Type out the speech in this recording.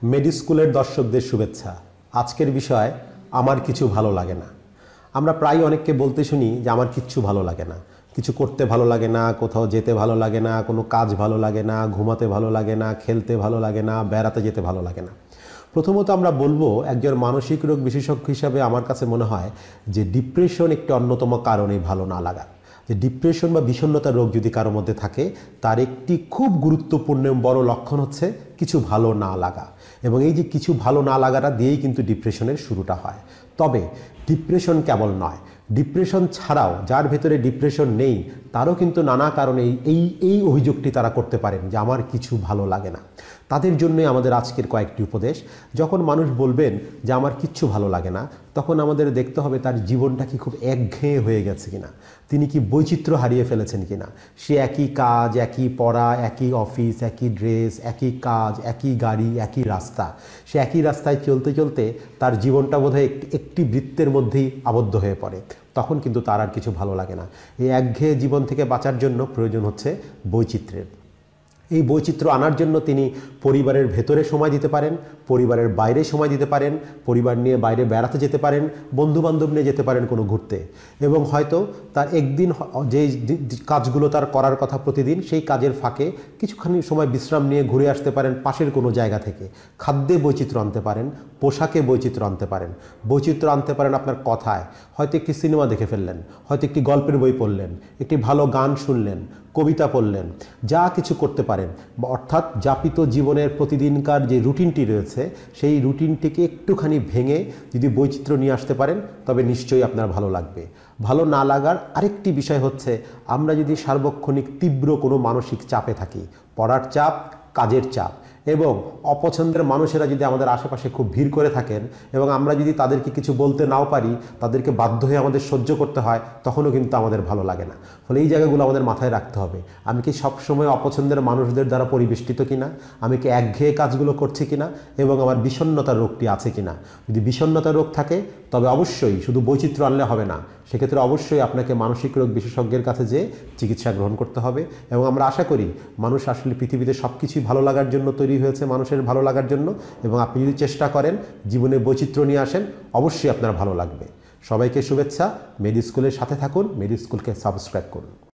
মেডি স্কুলের দর্শকদের শুভেচ্ছা। আজকের বিষয় আমার কিছু ভালো লাগে না। আমরা প্রায় অনেককে বলতে শুনি যে আমার কিচ্ছু ভালো লাগে না, কিছু করতে ভালো লাগে না, কোথাও যেতে ভালো লাগে না, কোনো কাজ ভালো লাগে না, ঘুমাতে ভালো লাগে না, খেলতে ভালো লাগে না, বেড়াতে যেতে ভালো লাগে না। প্রথমত আমরা বলবো, একজন মানসিক রোগ বিশেষজ্ঞ হিসাবে আমার কাছে মনে হয় যে ডিপ্রেশন একটি অন্যতম কারণ এই ভালো না লাগার। যে ডিপ্রেশন বা বিষণ্ণতার রোগ যদি কারোর মধ্যে থাকে, তার একটি খুব গুরুত্বপূর্ণ বড় লক্ষণ হচ্ছে কিছু ভালো না লাগা। এবং এই যে কিছু ভালো না লাগাটা দিয়েই কিন্তু ডিপ্রেশনের শুরুটা হয়। তবে ডিপ্রেশন কেবল নয়, ডিপ্রেশন ছাড়াও যার ভেতরে ডিপ্রেশন নেই তারও কিন্তু নানা কারণে এই অভিযোগটি তারা করতে পারেন যে আমার কিছু ভালো লাগে না। তাদের জন্যই আমাদের আজকের কয়েকটি উপদেশ। যখন মানুষ বলবেন যে আমার কিচ্ছু ভালো লাগে না, তখন আমাদের দেখতে হবে তার জীবনটা কি খুব একঘেয়ে হয়ে গেছে কিনা, তিনি কি বৈচিত্র্য হারিয়ে ফেলেছেন কিনা। সে একই কাজ, একই পড়া, একই অফিস, একই ড্রেস, একই কাজ, একই গাড়ি, একই রাস্তা, সে একই রাস্তায় চলতে চলতে তার জীবনটা বোধহয় একটি বৃত্তের মধ্যেই আবদ্ধ হয়ে পড়ে। তখন কিন্তু তার আর কিছু ভালো লাগে না। এই একঘেয়ে জীবন থেকে বাঁচার জন্য প্রয়োজন হচ্ছে বৈচিত্র্যের। এই বৈচিত্র্য আনার জন্য তিনি পরিবারের ভেতরে সময় দিতে পারেন, পরিবারের বাইরে সময় দিতে পারেন, পরিবার নিয়ে বাইরে বেড়াতে যেতে পারেন, বন্ধুবান্ধব নিয়ে যেতে পারেন কোনো ঘুরতে। এবং হয়তো তার একদিন যে কাজগুলো তার করার কথা প্রতিদিন, সেই কাজের ফাঁকে কিছুখানি সময় বিশ্রাম নিয়ে ঘুরে আসতে পারেন পাশের কোনো জায়গা থেকে। খাদ্যে বৈচিত্র্য আনতে পারেন, পোশাকে বৈচিত্র্য আনতে পারেন, বৈচিত্র্য আনতে পারেন আপনার কথায়। হয়তো একটি সিনেমা দেখে ফেললেন, হয়তো একটি গল্পের বই পড়লেন, একটি ভালো গান শুনলেন, কবিতা পড়লেন, যা কিছু করতে পারেন। অর্থাৎ যাপিত জীবনের প্রতিদিনকার যে রুটিনটি রয়েছে, সেই রুটিনটিকে একটুখানি ভেঙে যদি বৈচিত্র্য নিয়ে আসতে পারেন, তবে নিশ্চয়ই আপনার ভালো লাগবে। ভালো না লাগার আরেকটি বিষয় হচ্ছে, আমরা যদি সার্বক্ষণিক তীব্র কোনো মানসিক চাপে থাকি, পড়ার চাপ, কাজের চাপ, এবং অপছন্দের মানুষেরা যদি আমাদের আশেপাশে খুব ভিড় করে থাকেন এবং আমরা যদি তাদেরকে কিছু বলতে নাও পারি, তাদেরকে বাধ্য হয়ে আমাদের সহ্য করতে হয়, তখনও কিন্তু আমাদের ভালো লাগে না। ফলে এই জায়গাগুলো আমাদের মাথায় রাখতে হবে। আমি কি সবসময় অপছন্দের মানুষদের দ্বারা পরিবেষ্টিত কিনা, আমি কি একঘেয়ে কাজগুলো করছি কিনা, এবং আমার বিষণ্ণতার রোগটি আছে কিনা। যদি বিষণ্ণতার রোগ থাকে, তবে অবশ্যই শুধু বৈচিত্র্য আনলে হবে না, সেক্ষেত্রে অবশ্যই আপনাকে মানসিক রোগ বিশেষজ্ঞের কাছে যেয়ে চিকিৎসা গ্রহণ করতে হবে। এবং আমরা আশা করি মানুষ আসলে পৃথিবীতে সব কিছুই ভালো লাগার জন্য তৈরি হয়েছে, মানুষের ভালো লাগার জন্য। এবং আপনি যদি চেষ্টা করেন, জীবনে বৈচিত্র্য নিয়ে আসেন, অবশ্যই আপনার ভালো লাগবে। সবাইকে শুভেচ্ছা। মেডি স্কুলের সাথে থাকুন, মেডি স্কুলকে সাবস্ক্রাইব করুন।